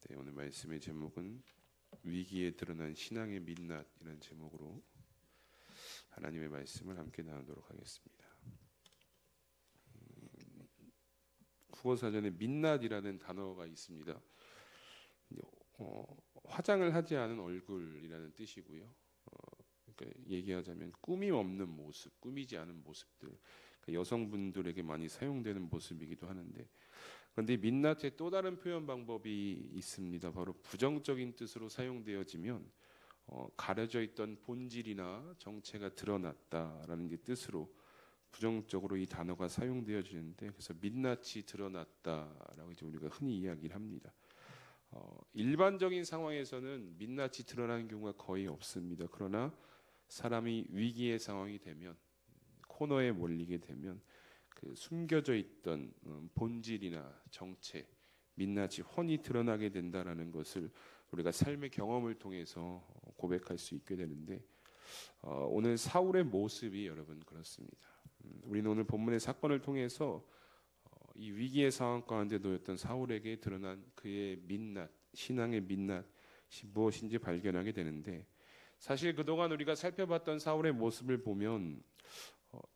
네, 오늘 말씀의 제목은 위기에 드러난 신앙의 민낯이라는 제목으로 하나님의 말씀을 함께 나누도록 하겠습니다. 국어사전에 민낯이라는 단어가 있습니다. 화장을 하지 않은 얼굴이라는 뜻이고요. 그러니까 얘기하자면 꾸밈 없는 모습, 꾸미지 않은 모습들, 그러니까 여성분들에게 많이 사용되는 모습이기도 하는데, 그런데 민낯의 또 다른 표현 방법이 있습니다. 바로 부정적인 뜻으로 사용되어지면 가려져 있던 본질이나 정체가 드러났다라는 게 뜻으로 부정적으로 이 단어가 사용되어지는데, 그래서 민낯이 드러났다라고 이제 우리가 흔히 이야기를 합니다. 일반적인 상황에서는 민낯이 드러나는 경우가 거의 없습니다. 그러나 사람이 위기의 상황이 되면, 코너에 몰리게 되면 그 숨겨져 있던 본질이나 정체, 민낯이 훤히 드러나게 된다라는 것을 우리가 삶의 경험을 통해서 고백할 수 있게 되는데, 오늘 사울의 모습이 여러분 그렇습니다. 우리는 오늘 본문의 사건을 통해서 이 위기의 상황 가운데 놓였던 사울에게 드러난 그의 민낯, 신앙의 민낯이 무엇인지 발견하게 되는데, 사실 그동안 우리가 살펴봤던 사울의 모습을 보면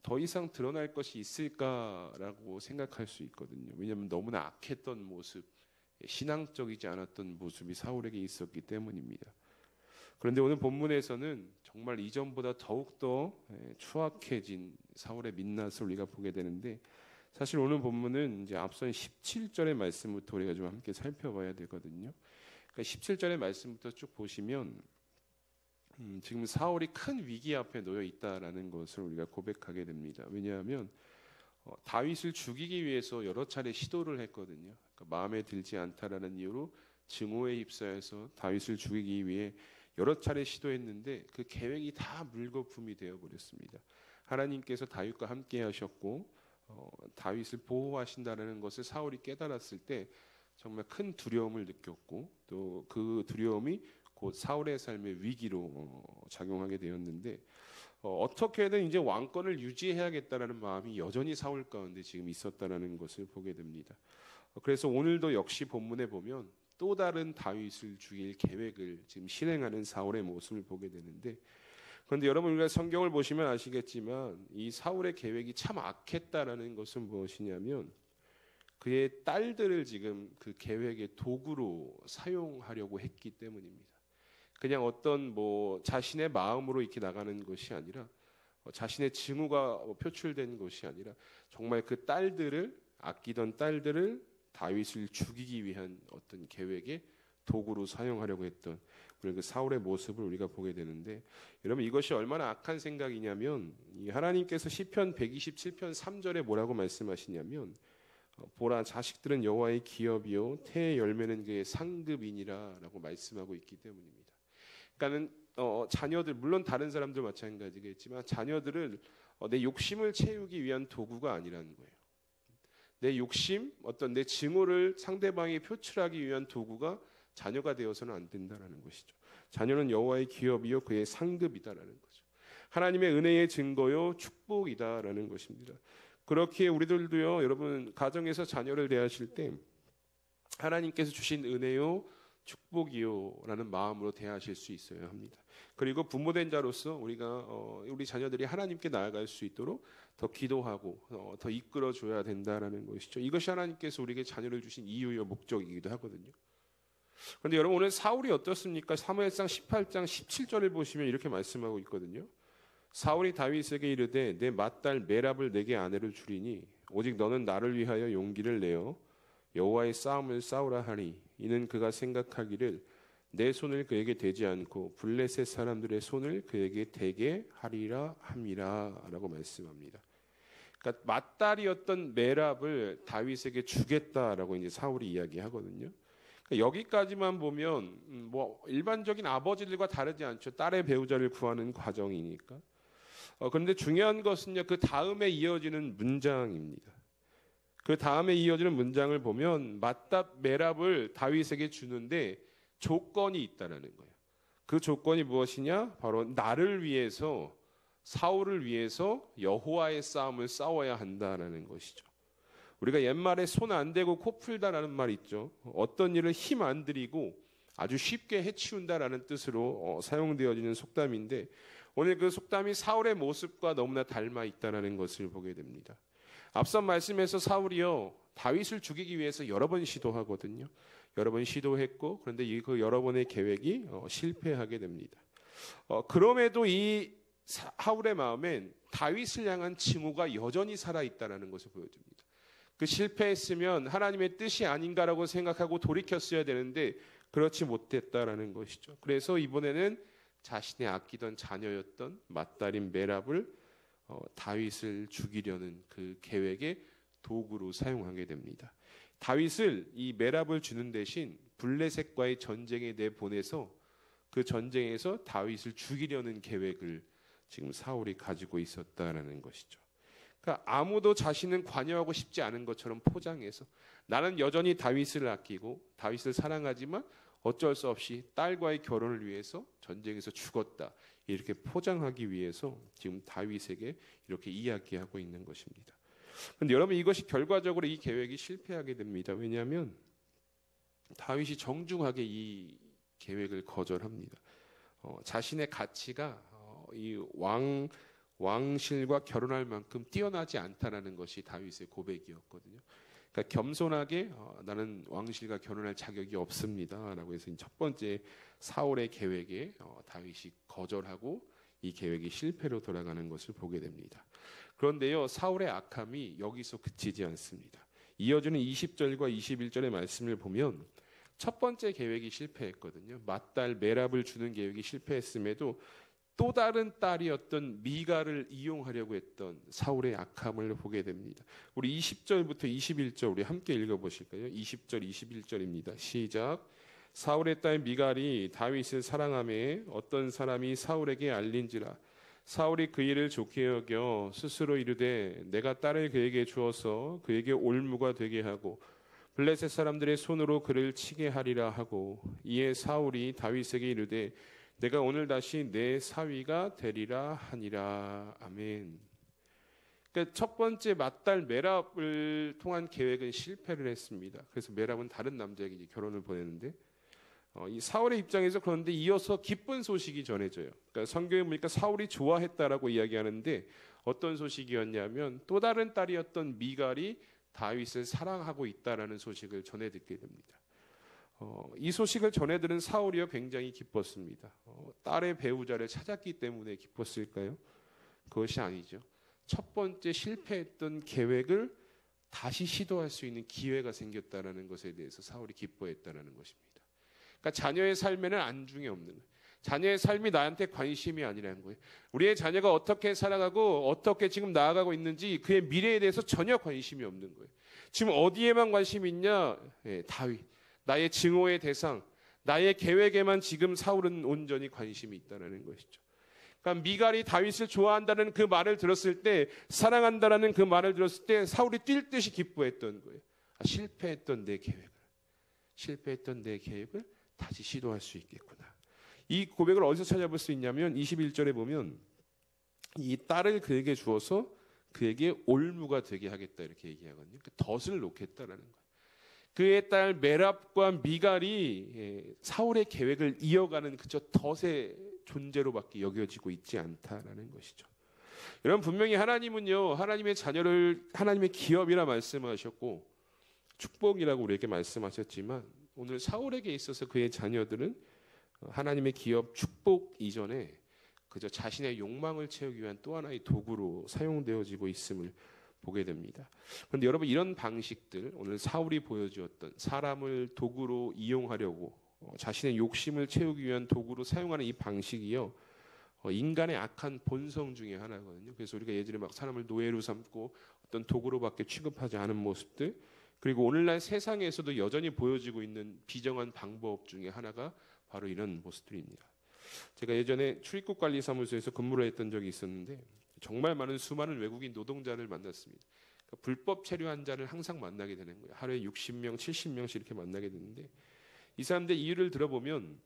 더 이상 드러날 것이 있을까라고 생각할 수 있거든요. 왜냐하면 너무나 악했던 모습, 신앙적이지 않았던 모습이 사울에게 있었기 때문입니다. 그런데 오늘 본문에서는 정말 이전보다 더욱더 추악해진 사울의 민낯을 우리가 보게 되는데, 사실 오늘 본문은 이제 앞선 17절의 말씀부터 우리가 좀 함께 살펴봐야 되거든요. 그러니까 17절의 말씀부터 쭉 보시면 지금 사울이 큰 위기 앞에 놓여 있다라는 것을 우리가 고백하게 됩니다. 왜냐하면 다윗을 죽이기 위해서 여러 차례 시도를 했거든요. 그러니까 마음에 들지 않다라는 이유로 증오에 휩싸여서 다윗을 죽이기 위해 여러 차례 시도했는데 그 계획이 다 물거품이 되어 버렸습니다. 하나님께서 다윗과 함께 하셨고 다윗을 보호하신다는 것을 사울이 깨달았을 때 정말 큰 두려움을 느꼈고, 또 그 두려움이 곧 사울의 삶의 위기로 작용하게 되었는데, 어떻게든 이제 왕권을 유지해야겠다라는 마음이 여전히 사울 가운데 지금 있었다라는 것을 보게 됩니다. 그래서 오늘도 역시 본문에 보면 또 다른 다윗을 죽일 계획을 지금 실행하는 사울의 모습을 보게 되는데, 그런데 여러분 우리가 성경을 보시면 아시겠지만 이 사울의 계획이 참 악했다라는 것은 무엇이냐면 그의 딸들을 지금 그 계획의 도구로 사용하려고 했기 때문입니다. 그냥 어떤 자신의 마음으로 이렇게 나가는 것이 아니라, 자신의 증오가 표출된 것이 아니라 정말 그 딸들을, 아끼던 딸들을 다윗을 죽이기 위한 어떤 계획의 도구로 사용하려고 했던 그 사울의 모습을 우리가 보게 되는데, 여러분 이것이 얼마나 악한 생각이냐면, 이 하나님께서 시편 127편 3절에 뭐라고 말씀하시냐면, 보라 자식들은 여호와의 기업이요 태의 열매는 그의 상급이니라라고 말씀하고 있기 때문입니다. 그러니까는 자녀들, 물론 다른 사람들 마찬가지겠지만 자녀들을 내 욕심을 채우기 위한 도구가 아니라는 거예요. 내 욕심, 어떤 내 증오를 상대방에 표출하기 위한 도구가 자녀가 되어서는 안 된다라는 것이죠. 자녀는 여호와의 기업이요 그의 상급이다라는 거죠. 하나님의 은혜의 증거요 축복이다라는 것입니다. 그렇게 우리들도요, 여러분 가정에서 자녀를 대하실 때 하나님께서 주신 은혜요 축복이요 라는 마음으로 대하실 수 있어야 합니다. 그리고 부모된 자로서 우리가 우리 자녀들이 하나님께 나아갈 수 있도록 더 기도하고 더 이끌어줘야 된다라는 것이죠. 이것이 하나님께서 우리에게 자녀를 주신 이유요 목적이기도 하거든요. 그런데 여러분 오늘 사울이 어떻습니까? 사무엘상 18장 17절을 보시면 이렇게 말씀하고 있거든요. 사울이 다윗에게 이르되 내 맏딸 메랍을 내게 아내로 주리니 오직 너는 나를 위하여 용기를 내어 여호와의 싸움을 싸우라 하니 이는 그가 생각하기를 내 손을 그에게 대지 않고 블레셋 사람들의 손을 그에게 대게 하리라 함이라 라고 말씀합니다. 그러니까 맏딸이었던 메랍을 다윗에게 주겠다라고 이제 사울이 이야기하거든요. 그러니까 여기까지만 보면 일반적인 아버지들과 다르지 않죠. 딸의 배우자를 구하는 과정이니까. 그런데 중요한 것은요, 그 다음에 이어지는 문장입니다. 그 다음에 이어지는 문장을 보면 맏딸 메랍을 다윗에게 주는데 조건이 있다라는 거예요. 그 조건이 무엇이냐? 바로 나를 위해서, 사울을 위해서 여호와의 싸움을 싸워야 한다라는 것이죠. 우리가 옛말에 손 안 대고 코 풀다라는 말 있죠. 어떤 일을 힘 안 들이고 아주 쉽게 해치운다라는 뜻으로 사용되어지는 속담인데 오늘 그 속담이 사울의 모습과 너무나 닮아 있다는 것을 보게 됩니다. 앞선 말씀에서 사울이요 다윗을 죽이기 위해서 여러 번 시도하거든요. 여러 번 시도했고 그런데 그 여러 번의 계획이 실패하게 됩니다. 그럼에도 이 사울의 마음엔 다윗을 향한 징후가 여전히 살아있다는 것을 보여줍니다. 그 실패했으면 하나님의 뜻이 아닌가라고 생각하고 돌이켰어야 되는데 그렇지 못했다라는 것이죠. 그래서 이번에는 자신의 아끼던 자녀였던 맏딸인 메랍을 다윗을 죽이려는 그 계획의 도구로 사용하게 됩니다. 다윗을 이 메랍을 주는 대신 블레셋과의 전쟁에 내보내서 그 전쟁에서 다윗을 죽이려는 계획을 지금 사울이 가지고 있었다라는 것이죠. 그러니까 아무도 자신은 관여하고 싶지 않은 것처럼 포장해서 나는 여전히 다윗을 아끼고 다윗을 사랑하지만 어쩔 수 없이 딸과의 결혼을 위해서 전쟁에서 죽었다 이렇게 포장하기 위해서 지금 다윗에게 이렇게 이야기하고 있는 것입니다. 그런데 여러분 이것이 결과적으로 이 계획이 실패하게 됩니다. 왜냐하면 다윗이 정중하게 이 계획을 거절합니다. 자신의 가치가 이 왕실과 결혼할 만큼 뛰어나지 않다라는 것이 다윗의 고백이었거든요. 그러니까 겸손하게 나는 왕실과 결혼할 자격이 없습니다라고 해서 첫 번째 사울의 계획에 다윗이 거절하고 이 계획이 실패로 돌아가는 것을 보게 됩니다. 그런데요 사울의 악함이 여기서 그치지 않습니다. 이어지는 20절과 21절의 말씀을 보면 첫 번째 계획이 실패했거든요. 맏딸 메랍을 주는 계획이 실패했음에도 또 다른 딸이었던 미가를 이용하려고 했던 사울의 악함을 보게 됩니다. 우리 20절부터 21절 우리 함께 읽어보실까요? 20절 21절입니다. 시작. 사울의 딸 미갈이 다윗을 사랑하매 어떤 사람이 사울에게 알린지라 사울이 그 일을 좋게 여겨 스스로 이르되 내가 딸을 그에게 주어서 그에게 올무가 되게 하고 블레셋 사람들의 손으로 그를 치게 하리라 하고 이에 사울이 다윗에게 이르되 내가 오늘 다시 내 사위가 되리라 하니라. 아멘. 그러니까 첫 번째 맏딸 메랍을 통한 계획은 실패를 했습니다. 그래서 메랍은 다른 남자에게 이제 결혼을 보냈는데 이 사울의 입장에서 그런데 이어서 기쁜 소식이 전해져요. 그러니까 성경에 보니까 사울이 좋아했다라고 이야기하는데 어떤 소식이었냐면 또 다른 딸이었던 미갈이 다윗을 사랑하고 있다라는 소식을 전해 듣게 됩니다. 이 소식을 전해 들은 사울이요 굉장히 기뻤습니다. 딸의 배우자를 찾았기 때문에 기뻤을까요? 그것이 아니죠. 첫 번째 실패했던 계획을 다시 시도할 수 있는 기회가 생겼다라는 것에 대해서 사울이 기뻐했다라는 것입니다. 그러니까 자녀의 삶에는 안중이 없는 거예요. 자녀의 삶이 나한테 관심이 아니라는 거예요. 우리의 자녀가 어떻게 살아가고 어떻게 지금 나아가고 있는지 그의 미래에 대해서 전혀 관심이 없는 거예요. 지금 어디에만 관심이 있냐? 다윗. 나의 증오의 대상, 나의 계획에만 지금 사울은 온전히 관심이 있다는 것이죠. 그러니까 미갈이 다윗을 좋아한다는 그 말을 들었을 때, 사랑한다는 그 말을 들었을 때 사울이 뛸 듯이 기뻐했던 거예요. 실패했던 내 계획을 다시 시도할 수 있겠구나. 이 고백을 어디서 찾아볼 수 있냐면 21절에 보면 이 딸을 그에게 주어서 그에게 올무가 되게 하겠다 이렇게 얘기하거든요. 그 덫을 놓겠다라는 거예요. 그의 딸 메랍과 미갈이 사울의 계획을 이어가는 그저 덫의 존재로밖에 여겨지고 있지 않다라는 것이죠. 여러분 분명히 하나님은요 하나님의 자녀를 하나님의 기업이라 말씀하셨고 축복이라고 우리에게 말씀하셨지만 오늘 사울에게 있어서 그의 자녀들은 하나님의 기업 축복 이전에 그저 자신의 욕망을 채우기 위한 또 하나의 도구로 사용되어지고 있음을 보게 됩니다. 그런데 여러분 이런 방식들 오늘 사울이 보여주었던 사람을 도구로 이용하려고 자신의 욕심을 채우기 위한 도구로 사용하는 이 방식이요 인간의 악한 본성 중에 하나거든요. 그래서 우리가 예전에 막 사람을 노예로 삼고 어떤 도구로밖에 취급하지 않은 모습들 그리고 오늘날 세상에서도 여전히 보여지고 있는 비정한 방법 중에 하나가 바로 이런 모습들입니다. 제가 예전에 출입국관리사무소에서 근무를 했던 적이 있었는데 정말 많은 수많은 외국인 노동자를 만났습니다. 그러니까 불법 체류한 자를 항상 만나게 되는 거예요. 하루에 60명, 70명씩 이렇게 만나게 되는데 이 사람들 이유를 들어보면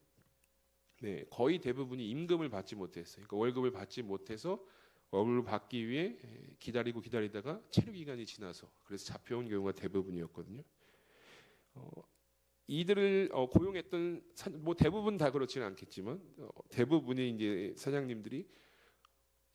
거의 대부분이 임금을 받지 못했어요. 그러니까 월급을 받지 못해서 얼굴을 받기 위해 기다리다가 체류 기간이 지나서 그래서 잡혀온 경우가 대부분이었거든요. 이들을 고용했던 뭐 대부분 다 그렇지는 않겠지만 대부분의 이제 사장님들이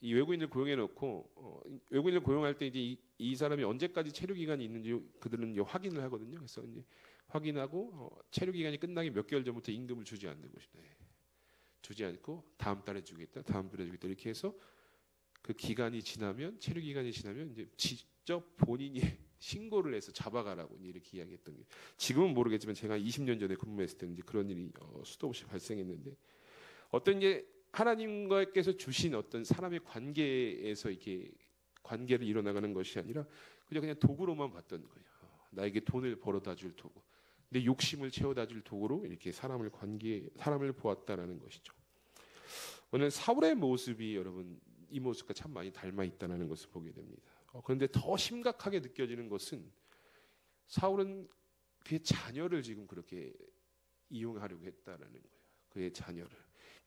이 외국인을 고용해 놓고 외국인을 고용할 때 이제 이 사람이 언제까지 체류 기간이 있는지 그들은 이제 확인을 하거든요. 그래서 이제 확인하고 체류 기간이 끝나기 몇 개월 전부터 임금을 주지 않는 것입니다. 주지 않고 다음 달에 주겠다, 다음 달에 주겠다 이렇게 해서 그 기간이 지나면 체류 기간이 지나면 이제 직접 본인이 신고를 해서 잡아가라고 이렇게 이야기했던 게 지금은 모르겠지만 제가 20년 전에 근무했을 때는 이제 그런 일이 수도 없이 발생했는데 어떤 이제 하나님과께서 주신 어떤 사람의 관계에서 이렇게 관계를 이뤄나가는 것이 아니라 그냥 도구로만 봤던 거예요. 나에게 돈을 벌어다 줄 도구, 내 욕심을 채워다 줄 도구로 이렇게 사람을 보았다라는 것이죠. 오늘 사울의 모습이 여러분 이 모습과 참 많이 닮아 있다는 것을 보게 됩니다. 그런데 더 심각하게 느껴지는 것은 사울은 그의 자녀를 지금 그렇게 이용하려고 했다라는 거예요. 그의 자녀를.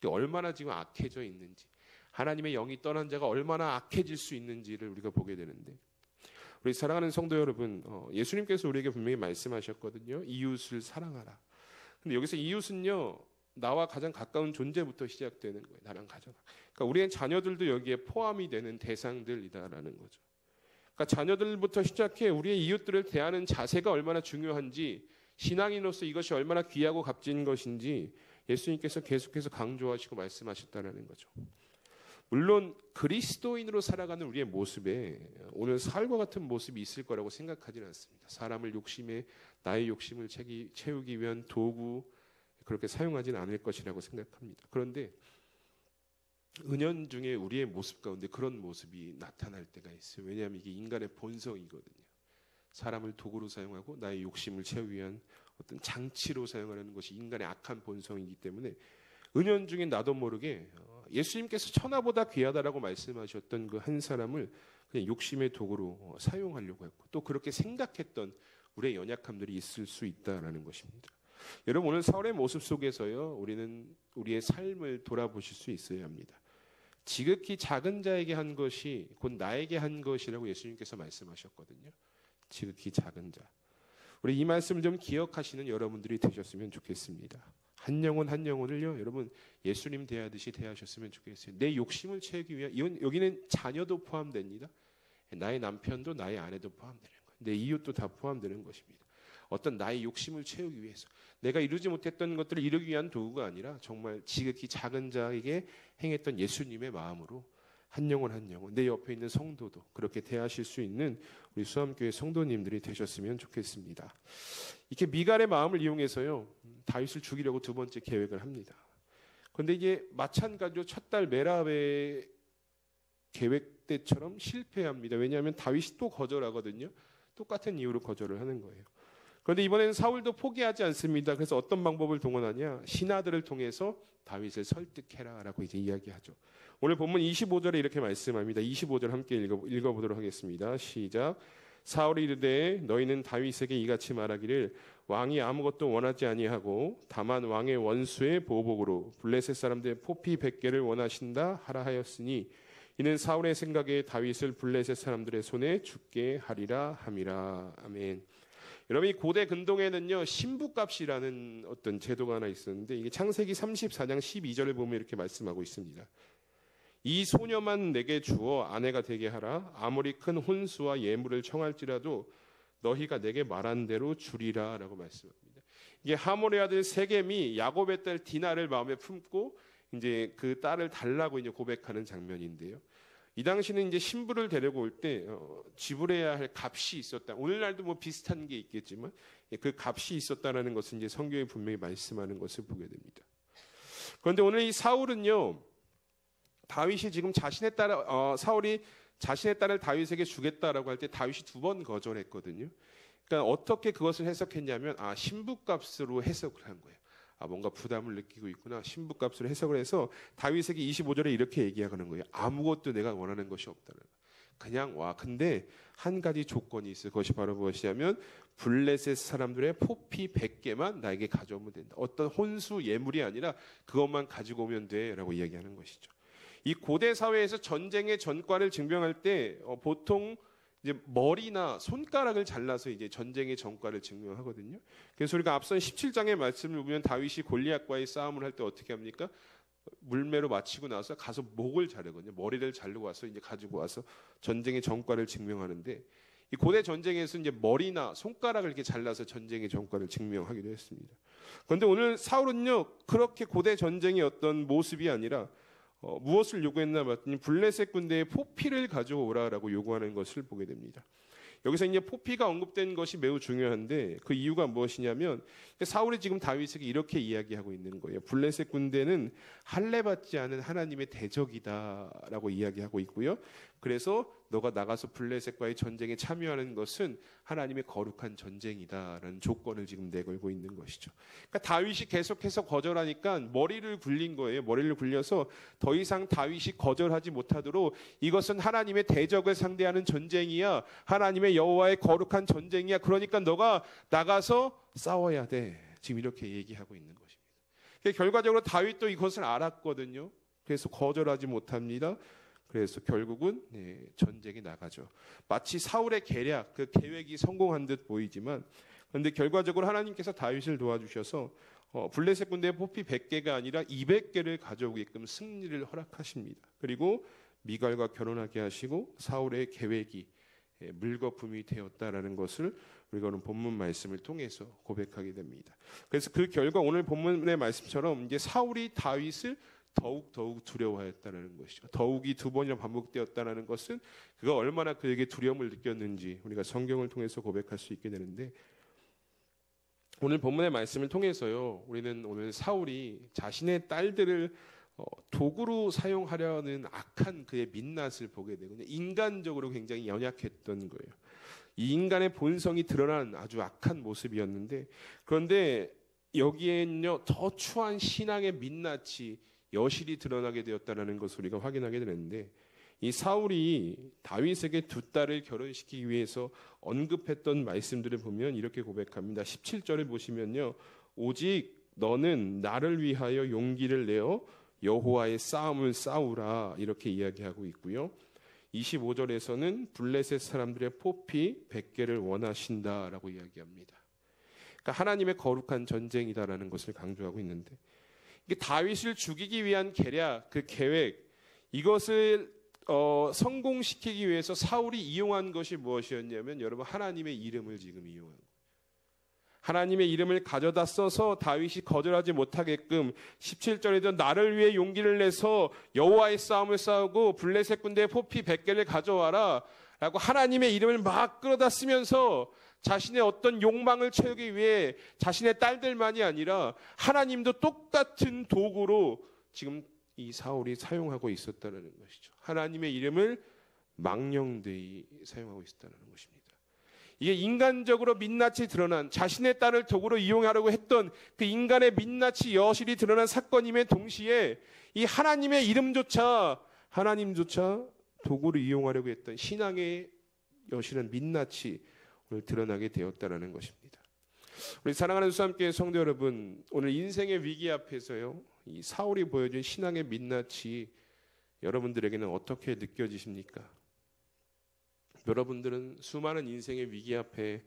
얼마나 지금 악해져 있는지, 하나님의 영이 떠난 자가 얼마나 악해질 수 있는지를 우리가 보게 되는데, 우리 사랑하는 성도 여러분, 예수님께서 우리에게 분명히 말씀하셨거든요. 이웃을 사랑하라. 근데 여기서 이웃은요, 나와 가장 가까운 존재부터 시작되는 거예요. 나랑 가장. 그러니까 우리의 자녀들도 여기에 포함이 되는 대상들이다라는 거죠. 그러니까 자녀들부터 시작해 우리의 이웃들을 대하는 자세가 얼마나 중요한지, 신앙인으로서 이것이 얼마나 귀하고 값진 것인지 예수님께서 계속해서 강조하시고 말씀하셨다는 거죠. 물론 그리스도인으로 살아가는 우리의 모습에 오늘 사울과 같은 모습이 있을 거라고 생각하지는 않습니다. 사람을 나의 욕심을 채우기 위한 도구 그렇게 사용하지는 않을 것이라고 생각합니다. 그런데 은연중에 우리의 모습 가운데 그런 모습이 나타날 때가 있어요. 왜냐하면 이게 인간의 본성이거든요. 사람을 도구로 사용하고 나의 욕심을 채우기 위한 어떤 장치로 사용하는 것이 인간의 악한 본성이기 때문에 은연중에 나도 모르게 예수님께서 천하보다 귀하다라고 말씀하셨던 그 한 사람을 그냥 욕심의 도구로 사용하려고 했고 또 그렇게 생각했던 우리의 연약함들이 있을 수 있다라는 것입니다. 여러분 오늘 사울의 모습 속에서요 우리는 우리의 삶을 돌아보실 수 있어야 합니다. 지극히 작은 자에게 한 것이 곧 나에게 한 것이라고 예수님께서 말씀하셨거든요. 지극히 작은 자. 우리 이 말씀을 좀 기억하시는 여러분들이 되셨으면 좋겠습니다. 한 영혼 한 영혼을요 여러분 예수님 대하듯이 대하셨으면 좋겠어요. 내 욕심을 채우기 위한 여기는 자녀도 포함됩니다. 나의 남편도 나의 아내도 포함되는 거예요. 내 이웃도 다 포함되는 것입니다. 어떤 나의 욕심을 채우기 위해서 내가 이루지 못했던 것들을 이루기 위한 도구가 아니라 정말 지극히 작은 자에게 행했던 예수님의 마음으로 한 영혼 한 영혼 내 옆에 있는 성도도 그렇게 대하실 수 있는 우리 수암교회 성도님들이 되셨으면 좋겠습니다. 이렇게 미갈의 마음을 이용해서요 다윗을 죽이려고 두 번째 계획을 합니다. 그런데 이게 마찬가지로 첫 딸 메랍의 계획 때처럼 실패합니다. 왜냐하면 다윗이 또 거절하거든요. 똑같은 이유로 거절을 하는 거예요. 그런데 이번에는 사울도 포기하지 않습니다. 그래서 어떤 방법을 동원하냐? 신하들을 통해서 다윗을 설득해라라고 이제 이야기하죠. 오늘 본문 25절에 이렇게 말씀합니다. 25절 함께 읽어보도록 하겠습니다. 시작. 사울이 이르되 너희는 다윗에게 이같이 말하기를 왕이 아무것도 원하지 아니하고 다만 왕의 원수의 보복으로 블레셋 사람들의 포피 100개를 원하신다 하라 하였으니 이는 사울의 생각에 다윗을 블레셋 사람들의 손에 죽게 하리라 함이라. 아멘. 여러분 이 고대 근동에는요 신부값이라는 어떤 제도가 하나 있었는데 이게 창세기 34장 12절을 보면 이렇게 말씀하고 있습니다. 이 소녀만 내게 주어 아내가 되게 하라. 아무리 큰 혼수와 예물을 청할지라도 너희가 내게 말한 대로 주리라 라고 말씀합니다. 이게 하몰의 아들 세겜이 야곱의 딸 디나를 마음에 품고 이제 그 딸을 달라고 이제 고백하는 장면인데요. 이 당시는 이제 신부를 데리고 올 때 지불해야 할 값이 있었다. 오늘날도 뭐 비슷한 게 있겠지만 그 값이 있었다라는 것을 이제 성경에 분명히 말씀하는 것을 보게 됩니다. 그런데 오늘 이 사울은요, 다윗이 지금 사울이 자신의 딸을 다윗에게 주겠다라고 할 때 다윗이 2번 거절했거든요. 그러니까 어떻게 그것을 해석했냐면 신부값으로 해석을 한 거예요. 뭔가 부담을 느끼고 있구나. 신부값으로 해석을 해서 다윗에게 25절에 이렇게 얘기하는 거예요. 아무것도 내가 원하는 것이 없다는 거예요. 그냥 와. 근데 한 가지 조건이 있어요. 그것이 바로 무엇이냐면 블레셋 사람들의 포피 100개만 나에게 가져오면 된다. 어떤 혼수 예물이 아니라 그것만 가지고 오면 돼 라고 이야기하는 것이죠. 이 고대 사회에서 전쟁의 전과를 증명할 때 보통 이제 머리나 손가락을 잘라서 이제 전쟁의 전과를 증명하거든요. 그래서 우리가 앞선 17장의 말씀을 보면 다윗이 골리앗과의 싸움을 할 때 어떻게 합니까? 물매로 마치고 나서 가서 목을 자르거든요. 머리를 자르고 와서 이제 가지고 와서 전쟁의 전과를 증명하는데, 이 고대 전쟁에서 이제 머리나 손가락을 이렇게 잘라서 전쟁의 전과를 증명하기도 했습니다. 그런데 오늘 사울은요, 그렇게 고대 전쟁의 어떤 모습이 아니라 무엇을 요구했나 봤더니 블레셋 군대의 포피를 가져오라라고 요구하는 것을 보게 됩니다. 여기서 이제 포피가 언급된 것이 매우 중요한데, 그 이유가 무엇이냐면 사울이 지금 다윗에게 이렇게 이야기하고 있는 거예요. 블레셋 군대는 할례받지 않은 하나님의 대적이다라고 이야기하고 있고요. 그래서 너가 나가서 블레셋과의 전쟁에 참여하는 것은 하나님의 거룩한 전쟁이다라는 조건을 지금 내걸고 있는 것이죠. 그러니까 다윗이 계속해서 거절하니까 머리를 굴린 거예요. 머리를 굴려서 더 이상 다윗이 거절하지 못하도록 이것은 하나님의 대적을 상대하는 전쟁이야. 하나님의 여호와의 거룩한 전쟁이야. 그러니까 너가 나가서 싸워야 돼. 지금 이렇게 얘기하고 있는 것입니다. 결과적으로 다윗도 이것을 알았거든요. 그래서 거절하지 못합니다. 그래서 결국은 전쟁에 나가죠. 마치 사울의 계략, 그 계획이 성공한 듯 보이지만, 그런데 결과적으로 하나님께서 다윗을 도와주셔서 블레셋 군대의 포피 100개가 아니라 200개를 가져오게끔 승리를 허락하십니다. 그리고 미갈과 결혼하게 하시고 사울의 계획이 물거품이 되었다라는 것을 우리가 오늘 본문 말씀을 통해서 고백하게 됩니다. 그래서 그 결과 오늘 본문의 말씀처럼 이제 사울이 다윗을 더욱 두려워했다는 것이죠. 더욱이 두 번이나 반복되었다는 것은 그가 얼마나 그에게 두려움을 느꼈는지 우리가 성경을 통해서 고백할 수 있게 되는데, 오늘 본문의 말씀을 통해서요, 우리는 오늘 사울이 자신의 딸들을 도구로 사용하려는 악한 그의 민낯을 보게 되거든요. 인간적으로 굉장히 연약했던 거예요. 이 인간의 본성이 드러난 아주 악한 모습이었는데, 그런데 여기에는요 더 추한 신앙의 민낯이 여실히 드러나게 되었다는 것을 우리가 확인하게 되는데, 이 사울이 다윗에게 두 딸을 결혼시키기 위해서 언급했던 말씀들을 보면 이렇게 고백합니다. 17절을 보시면요, 오직 너는 나를 위하여 용기를 내어 여호와의 싸움을 싸우라, 이렇게 이야기하고 있고요. 25절에서는 블레셋 사람들의 포피 100개를 원하신다라고 이야기합니다. 그러니까 하나님의 거룩한 전쟁이다라는 것을 강조하고 있는데, 이게 다윗을 죽이기 위한 계략, 그 계획, 이것을 성공시키기 위해서 사울이 이용한 것이 무엇이었냐면, 여러분, 하나님의 이름을 지금 이용한 거예요. 하나님의 이름을 가져다 써서 다윗이 거절하지 못하게끔 17절에도 나를 위해 용기를 내서 여호와의 싸움을 싸우고 블레셋 군대의 포피 100개를 가져와라 라고 하나님의 이름을 막 끌어다 쓰면서 자신의 어떤 욕망을 채우기 위해 자신의 딸들만이 아니라 하나님도 똑같은 도구로 지금 이 사울이 사용하고 있었다는 것이죠. 하나님의 이름을 망령되이 사용하고 있었다는 것입니다. 이게 인간적으로 민낯이 드러난, 자신의 딸을 도구로 이용하려고 했던 그 인간의 민낯이 여실히 드러난 사건임에 동시에 이 하나님의 이름조차, 하나님조차 도구로 이용하려고 했던 신앙의 여실한 민낯이 오늘 드러나게 되었다는 것입니다. 우리 사랑하는 수함교회 성도 여러분, 오늘 인생의 위기 앞에서요, 이 사울이 보여준 신앙의 민낯이 여러분들에게는 어떻게 느껴지십니까? 여러분들은 수많은 인생의 위기 앞에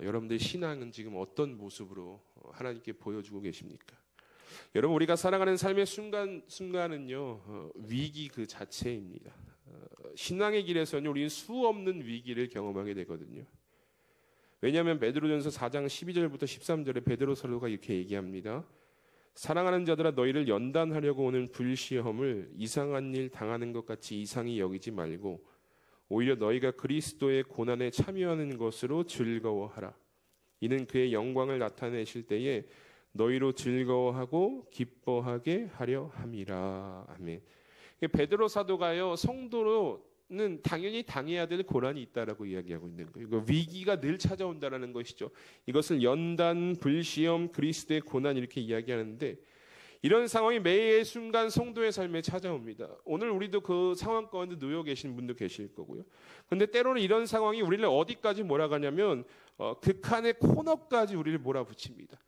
여러분들의 신앙은 지금 어떤 모습으로 하나님께 보여주고 계십니까? 여러분, 우리가 살아가는 삶의 순간은요, 위기 그 자체입니다. 신앙의 길에서는 우리는 수없는 위기를 경험하게 되거든요. 왜냐하면 베드로전서 4장 12절부터 13절에 베드로 사도가 이렇게 얘기합니다. 사랑하는 자들아, 너희를 연단하려고 오는 불시험을 이상한 일 당하는 것 같이 이상히 여기지 말고 오히려 너희가 그리스도의 고난에 참여하는 것으로 즐거워하라. 이는 그의 영광을 나타내실 때에 너희로 즐거워하고 기뻐하게 하려 함이라. 아멘. 베드로 사도가요, 성도로는 당연히 당해야 될 고난이 있다라고 이야기하고 있는 거예요. 위기가 늘 찾아온다라는 것이죠. 이것을 연단, 불시험, 그리스도의 고난 이렇게 이야기하는데, 이런 상황이 매일 순간 성도의 삶에 찾아옵니다. 오늘 우리도 그 상황 가운데 놓여 계신 분도 계실 거고요. 그런데 때로는 이런 상황이 우리를 어디까지 몰아가냐면 극한의 코너까지 우리를 몰아붙입니다.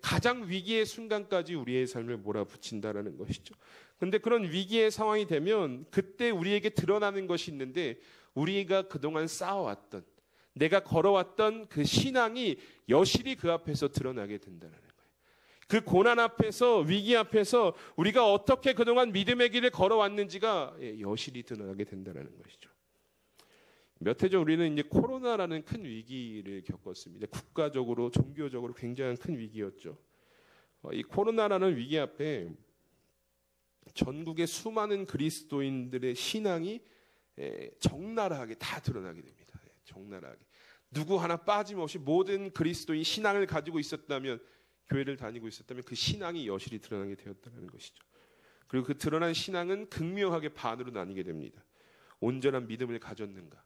가장 위기의 순간까지 우리의 삶을 몰아붙인다라는 것이죠. 그런데 그런 위기의 상황이 되면 그때 우리에게 드러나는 것이 있는데 우리가 그동안 쌓아왔던 내가 걸어왔던 그 신앙이 여실히 그 앞에서 드러나게 된다는 거예요. 그 고난 앞에서 위기 앞에서 우리가 어떻게 그동안 믿음의 길을 걸어왔는지가 여실히 드러나게 된다는 것이죠. 몇 해 전 우리는 이제 코로나라는 큰 위기를 겪었습니다. 국가적으로 종교적으로 굉장히 큰 위기였죠. 이 코로나라는 위기 앞에 전국의 수많은 그리스도인들의 신앙이 적나라하게 다 드러나게 됩니다. 적나라하게. 누구 하나 빠짐없이 모든 그리스도인 신앙을 가지고 있었다면, 교회를 다니고 있었다면 그 신앙이 여실히 드러나게 되었다는 것이죠. 그리고 그 드러난 신앙은 극명하게 반으로 나뉘게 됩니다. 온전한 믿음을 가졌는가,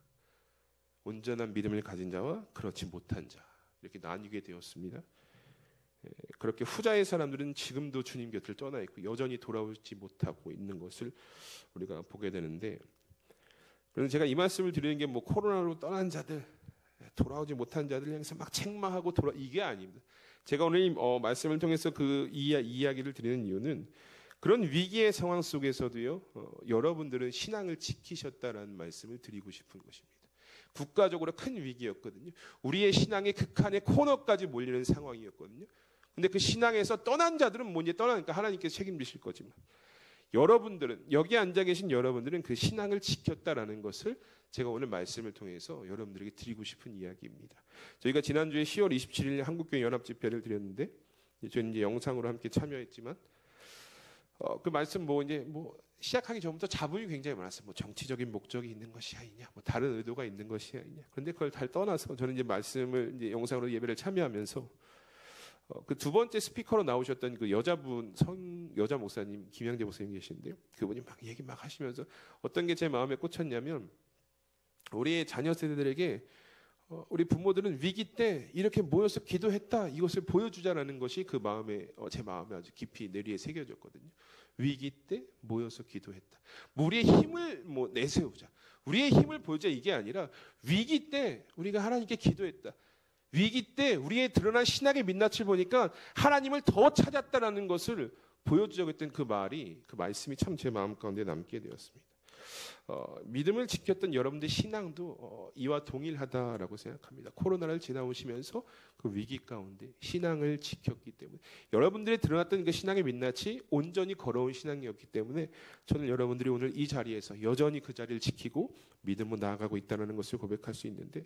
온전한 믿음을 가진 자와 그렇지 못한 자, 이렇게 나뉘게 되었습니다. 그렇게 후자의 사람들은 지금도 주님 곁을 떠나 있고 여전히 돌아오지 못하고 있는 것을 우리가 보게 되는데, 그래서 제가 이 말씀을 드리는 게 뭐 코로나로 떠난 자들, 돌아오지 못한 자들 향해서 막 책망하고 이게 아닙니다. 제가 오늘 이 말씀을 통해서 그 이야기를 드리는 이유는 그런 위기의 상황 속에서도요, 여러분들은 신앙을 지키셨다라는 말씀을 드리고 싶은 것입니다. 국가적으로 큰 위기였거든요. 우리의 신앙이 극한의 코너까지 몰리는 상황이었거든요. 근데 그 신앙에서 떠난 자들은 뭔지 떠나니까 하나님께서 책임지실 거지만, 여러분들은, 여기 앉아 계신 여러분들은 그 신앙을 지켰다라는 것을 제가 오늘 말씀을 통해서 여러분들에게 드리고 싶은 이야기입니다. 저희가 지난주에 10월 27일 한국교회 연합집회를 드렸는데, 저는 이제 영상으로 함께 참여했지만, 그 말씀 이제 시작하기 전부터 잡음이 굉장히 많았어요. 뭐 정치적인 목적이 있는 것이 아니냐, 뭐 다른 의도가 있는 것이 아니냐. 그런데 그걸 다 떠나서 저는 이제 말씀을 이제 영상으로 예배를 참여하면서 그 두 번째 스피커로 나오셨던 그 여자 목사님, 김양재 목사님 계시는데요. 그분이 막 얘기 막 하시면서 어떤 게 제 마음에 꽂혔냐면, 우리의 자녀 세대들에게 우리 부모들은 위기 때 이렇게 모여서 기도했다, 이것을 보여주자라는 것이 그 마음에, 제 마음에 아주 깊이 내리에 새겨졌거든요. 위기 때 모여서 기도했다. 우리의 힘을 내세우자, 우리의 힘을 보여주자, 이게 아니라 위기 때 우리가 하나님께 기도했다. 위기 때 우리의 드러난 신앙의 민낯을 보니까 하나님을 더 찾았다라는 것을 보여주자고 했던 그 말씀이 참 제 마음 가운데 남게 되었습니다. 믿음을 지켰던 여러분들의 신앙도 이와 동일하다라고 생각합니다. 코로나를 지나오시면서 그 위기 가운데 신앙을 지켰기 때문에, 여러분들이 드러났던 그 신앙의 민낯이 온전히 걸어온 신앙이었기 때문에 저는 여러분들이 오늘 이 자리에서 여전히 그 자리를 지키고 믿음으로 나아가고 있다는 것을 고백할 수 있는데,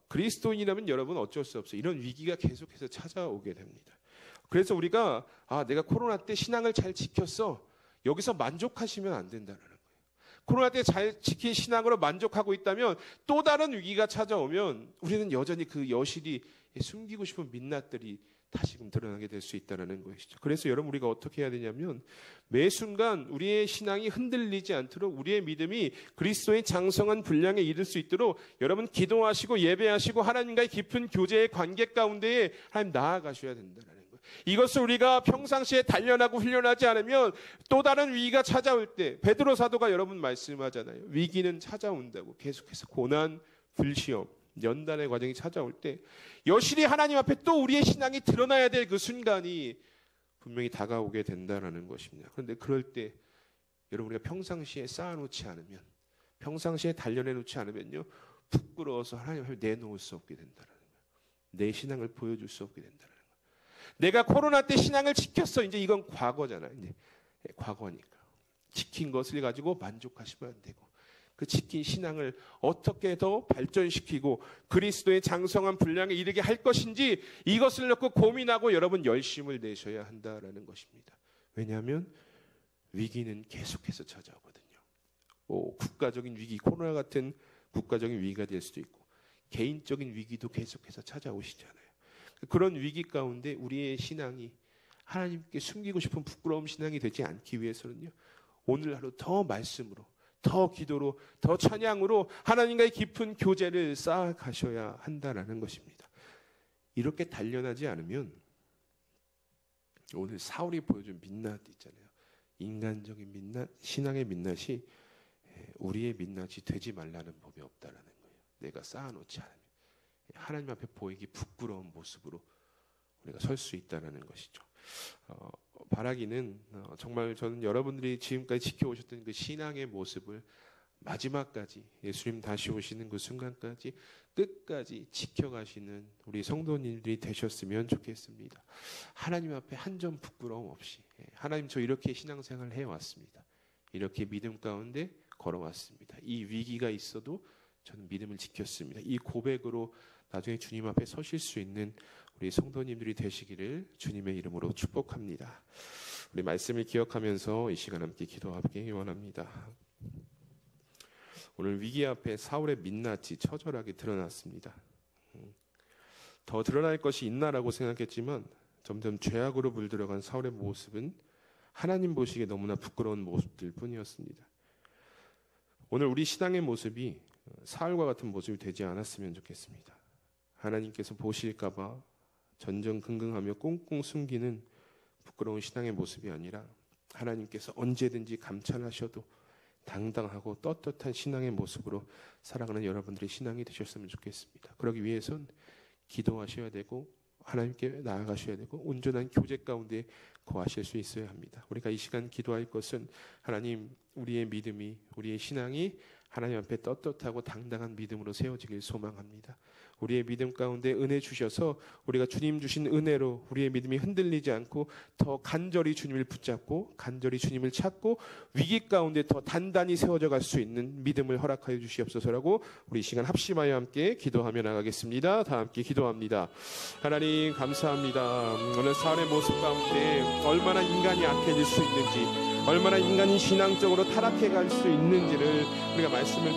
그리스도인이라면 여러분 어쩔 수 없어요. 이런 위기가 계속해서 찾아오게 됩니다. 그래서 우리가 내가 코로나 때 신앙을 잘 지켰어, 여기서 만족하시면 안 된다는 거예요. 코로나 때 잘 지킨 신앙으로 만족하고 있다면 또 다른 위기가 찾아오면 우리는 여전히 그 여실히 숨기고 싶은 민낯들이 다시금 드러나게 될 수 있다는 것이죠. 그래서 여러분, 우리가 어떻게 해야 되냐면, 매 순간 우리의 신앙이 흔들리지 않도록, 우리의 믿음이 그리스도의 장성한 분량에 이를 수 있도록 여러분 기도하시고 예배하시고 하나님과의 깊은 교제의 관계 가운데에 하나님 나아가셔야 된다는 거예요. 이것을 우리가 평상시에 단련하고 훈련하지 않으면 또 다른 위기가 찾아올 때, 베드로 사도가 여러분 말씀하잖아요. 위기는 찾아온다고. 계속해서 고난, 불시험, 연단의 과정이 찾아올 때 여실히 하나님 앞에 또 우리의 신앙이 드러나야 될 그 순간이 분명히 다가오게 된다는 것입니다. 그런데 그럴 때 여러분, 우리가 평상시에 쌓아놓지 않으면, 평상시에 단련해 놓지 않으면요, 부끄러워서 하나님 앞에 내놓을 수 없게 된다는 거예요. 내 신앙을 보여줄 수 없게 된다는 거예요. 내가 코로나 때 신앙을 지켰어, 이제 이건 과거잖아요. 이제 과거니까 지킨 것을 가지고 만족하시면 안 되고, 그 지킨 신앙을 어떻게 더 발전시키고 그리스도의 장성한 분량에 이르게 할 것인지, 이것을 놓고 고민하고 여러분 열심을 내셔야 한다라는 것입니다. 왜냐하면 위기는 계속해서 찾아오거든요. 국가적인 위기, 코로나 같은 국가적인 위기가 될 수도 있고, 개인적인 위기도 계속해서 찾아오시잖아요. 그런 위기 가운데 우리의 신앙이 하나님께 숨기고 싶은 부끄러움 신앙이 되지 않기 위해서는요, 오늘 하루 더 말씀으로, 더 기도로, 더 찬양으로 하나님과의 깊은 교제를 쌓아가셔야 한다는 것입니다. 이렇게 단련하지 않으면 오늘 사울이 보여준 민낯 있잖아요. 인간적인 민낯, 신앙의 민낯이 우리의 민낯이 되지 말라는 법이 없다라는 거예요. 내가 쌓아놓지 않으면 하나님 앞에 보이기 부끄러운 모습으로 우리가 설 수 있다는 것이죠. 바라기는 정말 저는 여러분들이 지금까지 지켜오셨던 그 신앙의 모습을 마지막까지 예수님 다시 오시는 그 순간까지 끝까지 지켜가시는 우리 성도님들이 되셨으면 좋겠습니다. 하나님 앞에 한 점 부끄러움 없이 하나님 저 이렇게 신앙생활을 해왔습니다. 이렇게 믿음 가운데 걸어왔습니다. 이 위기가 있어도 저는 믿음을 지켰습니다. 이 고백으로 나중에 주님 앞에 서실 수 있는 우리 성도님들이 되시기를 주님의 이름으로 축복합니다. 우리 말씀을 기억하면서 이 시간 함께 기도하기 원합니다. 오늘 위기 앞에 사울의 민낯이 처절하게 드러났습니다. 더 드러날 것이 있나라고 생각했지만 점점 죄악으로 물들어간 사울의 모습은 하나님 보시기에 너무나 부끄러운 모습들 뿐이었습니다. 오늘 우리 신앙의 모습이 사울과 같은 모습이 되지 않았으면 좋겠습니다. 하나님께서 보실까 봐 전전긍긍하며 꽁꽁 숨기는 부끄러운 신앙의 모습이 아니라 하나님께서 언제든지 감찰하셔도 당당하고 떳떳한 신앙의 모습으로 살아가는 여러분들의 신앙이 되셨으면 좋겠습니다. 그러기 위해선 기도하셔야 되고 하나님께 나아가셔야 되고 온전한 교제 가운데 거하실 수 있어야 합니다. 우리가 이 시간 기도할 것은 하나님, 우리의 믿음이, 우리의 신앙이 하나님 앞에 떳떳하고 당당한 믿음으로 세워지길 소망합니다. 우리의 믿음 가운데 은혜 주셔서 우리가 주님 주신 은혜로 우리의 믿음이 흔들리지 않고 더 간절히 주님을 붙잡고 간절히 주님을 찾고 위기 가운데 더 단단히 세워져 갈 수 있는 믿음을 허락하여 주시옵소서라고 우리 이 시간 합심하여 함께 기도하며 나가겠습니다. 다 함께 기도합니다. 하나님 감사합니다. 오늘 사울의 모습 가운데 얼마나 인간이 약해질 수 있는지, 얼마나 인간이 신앙적으로 타락해 갈 수 있는지를 우리가 말씀을